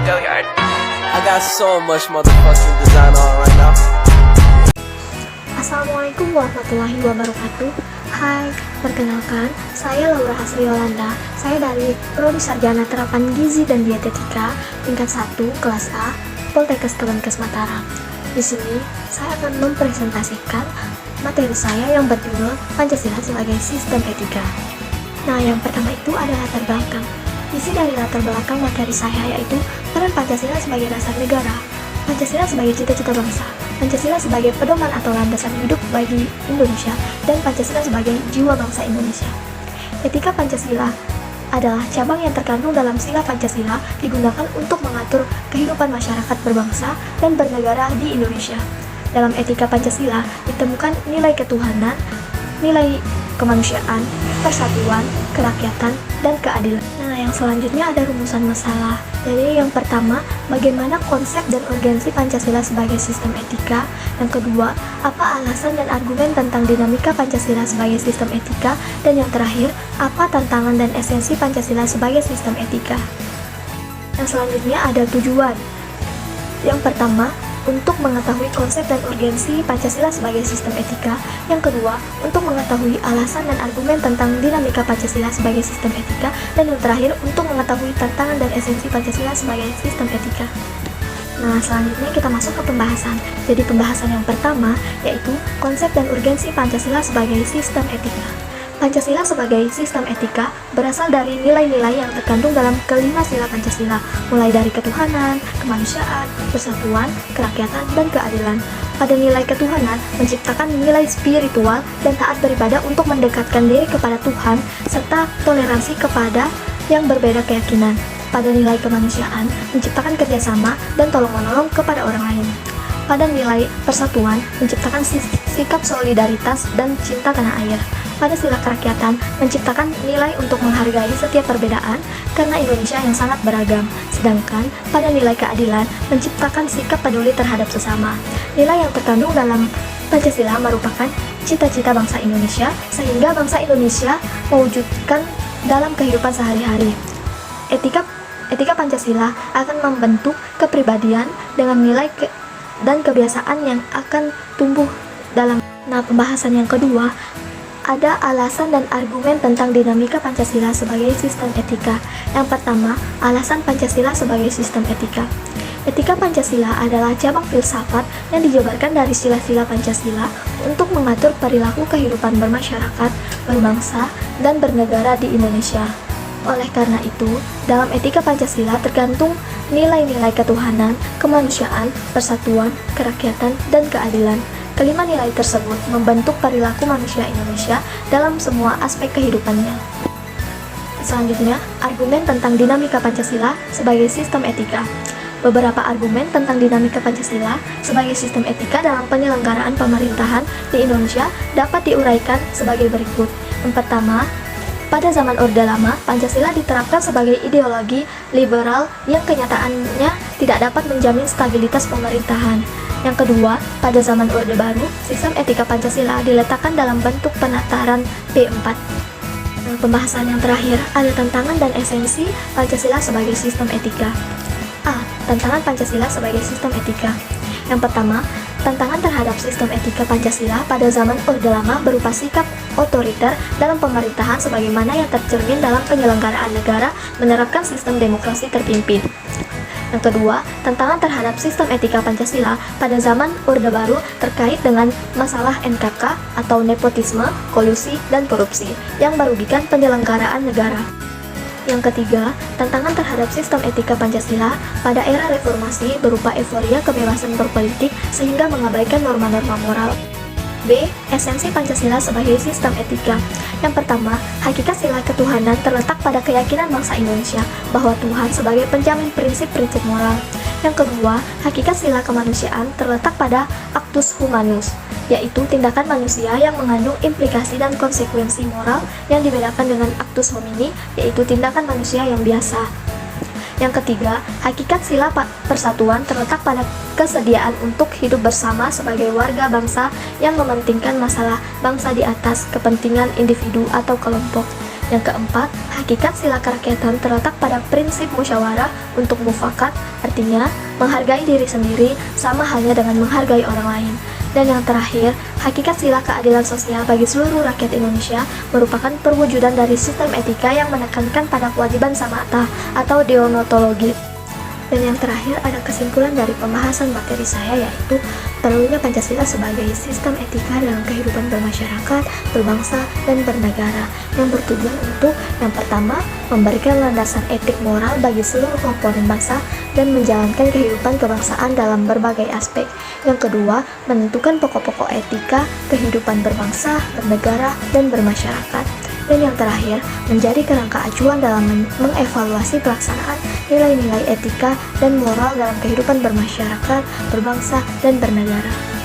I got so much motherfucking design on right now. Assalamualaikum warahmatullahi wabarakatuh. Hai, perkenalkan, saya Laura Hasri Yolanda. Saya dari Prodi Sarjana Terapan Gizi dan Dietetika tingkat 1 kelas A, Poltekkes Kemenkes Mataram. Di sini saya akan mempresentasikan materi saya yang berjudul Pancasila sebagai Sistem Etika. Nah, yang pertama itu ada latar belakang. Isi dari latar belakang materi saya yaitu peran Pancasila sebagai dasar negara, Pancasila sebagai cita-cita bangsa, Pancasila sebagai pedoman atau landasan hidup bagi Indonesia, dan Pancasila sebagai jiwa bangsa Indonesia. Etika Pancasila adalah cabang yang terkandung dalam sila Pancasila digunakan untuk mengatur kehidupan masyarakat berbangsa dan bernegara di Indonesia. Dalam etika Pancasila ditemukan nilai ketuhanan, nilai kemanusiaan, persatuan, kerakyatan, dan keadilan. Nah, yang selanjutnya ada rumusan masalah. Jadi yang pertama, bagaimana konsep dan urgensi Pancasila sebagai sistem etika. Yang kedua, apa alasan dan argumen tentang dinamika Pancasila sebagai sistem etika. Dan yang terakhir, apa tantangan dan esensi Pancasila sebagai sistem etika. Yang selanjutnya ada tujuan. Yang pertama, untuk mengetahui konsep dan urgensi Pancasila sebagai sistem etika. Yang kedua, untuk mengetahui alasan dan argumen tentang dinamika Pancasila sebagai sistem etika. Dan yang terakhir, untuk mengetahui tantangan dan esensi Pancasila sebagai sistem etika. Nah, selanjutnya kita masuk ke pembahasan. Jadi pembahasan yang pertama yaitu konsep dan urgensi Pancasila sebagai sistem etika. Pancasila sebagai sistem etika berasal dari nilai-nilai yang terkandung dalam kelima sila Pancasila, mulai dari ketuhanan, kemanusiaan, persatuan, kerakyatan, dan keadilan. Pada nilai ketuhanan menciptakan nilai spiritual dan taat beribadah untuk mendekatkan diri kepada Tuhan, serta toleransi kepada yang berbeda keyakinan. Pada nilai kemanusiaan menciptakan kerjasama dan tolong-menolong kepada orang lain. Pada nilai persatuan menciptakan sikap solidaritas dan cinta tanah air. Pada sila kerakyatan menciptakan nilai untuk menghargai setiap perbedaan karena Indonesia yang sangat beragam. Sedangkan pada nilai keadilan menciptakan sikap peduli terhadap sesama. Nilai yang terkandung dalam Pancasila merupakan cita-cita bangsa Indonesia, sehingga bangsa Indonesia mewujudkan dalam kehidupan sehari-hari. Etika Pancasila akan membentuk kepribadian dengan nilai dan kebiasaan yang akan tumbuh dalam. Nah, pembahasan yang kedua ada alasan dan argumen tentang dinamika Pancasila sebagai sistem etika. Yang pertama, alasan Pancasila sebagai sistem etika. Etika Pancasila adalah cabang filsafat yang dijabarkan dari sila-sila Pancasila untuk mengatur perilaku kehidupan bermasyarakat, berbangsa, dan bernegara di Indonesia. Oleh karena itu, dalam etika Pancasila tergantung nilai-nilai ketuhanan, kemanusiaan, persatuan, kerakyatan, dan keadilan. Kelima nilai tersebut membentuk perilaku manusia Indonesia dalam semua aspek kehidupannya. Selanjutnya, argumen tentang dinamika Pancasila sebagai sistem etika. Beberapa argumen tentang dinamika Pancasila sebagai sistem etika dalam penyelenggaraan pemerintahan di Indonesia dapat diuraikan sebagai berikut. Yang pertama, pada zaman Orde Lama, Pancasila diterapkan sebagai ideologi liberal yang kenyataannya tidak dapat menjamin stabilitas pemerintahan. Yang kedua, pada zaman Orde Baru, sistem etika Pancasila diletakkan dalam bentuk penataran P4. Nah, pembahasan yang terakhir ada tantangan dan esensi Pancasila sebagai sistem etika. A. Tantangan Pancasila sebagai sistem etika. Yang pertama, tantangan terhadap sistem etika Pancasila pada zaman Orde Lama berupa sikap otoriter dalam pemerintahan sebagaimana yang tercermin dalam penyelenggaraan negara menerapkan sistem demokrasi terpimpin. Yang kedua, tantangan terhadap sistem etika Pancasila pada zaman Orde Baru terkait dengan masalah NKK atau nepotisme, kolusi, dan korupsi yang merugikan penyelenggaraan negara. Yang ketiga, tantangan terhadap sistem etika Pancasila pada era reformasi berupa euforia kebebasan berpolitik sehingga mengabaikan norma-norma moral. B. Esensi Pancasila sebagai sistem etika. Yang pertama, hakikat sila ketuhanan terletak pada keyakinan bangsa Indonesia bahwa Tuhan sebagai penjamin prinsip-prinsip moral. Yang kedua, hakikat sila kemanusiaan terletak pada actus humanus, yaitu tindakan manusia yang mengandung implikasi dan konsekuensi moral yang dibedakan dengan actus homini, yaitu tindakan manusia yang biasa. Yang ketiga, hakikat sila persatuan terletak pada kesediaan untuk hidup bersama sebagai warga bangsa yang mementingkan masalah bangsa di atas kepentingan individu atau kelompok. Yang keempat, hakikat sila kerakyatan terletak pada prinsip musyawarah untuk mufakat, artinya menghargai diri sendiri sama halnya dengan menghargai orang lain. Dan yang terakhir, hakikat sila keadilan sosial bagi seluruh rakyat Indonesia merupakan perwujudan dari sistem etika yang menekankan pada kewajiban samata atau deontologi. Dan yang terakhir ada kesimpulan dari pembahasan materi saya, yaitu perlunya Pancasila sebagai sistem etika dalam kehidupan bermasyarakat, berbangsa, dan bernegara yang bertujuan untuk yang pertama, memberikan landasan etik moral bagi seluruh komponen bangsa dan menjalankan kehidupan kebangsaan dalam berbagai aspek. Yang kedua, menentukan pokok-pokok etika kehidupan berbangsa, bernegara, dan bermasyarakat. Dan yang terakhir, menjadi kerangka acuan dalam mengevaluasi pelaksanaan nilai-nilai etika dan moral dalam kehidupan bermasyarakat, berbangsa, dan bernegara.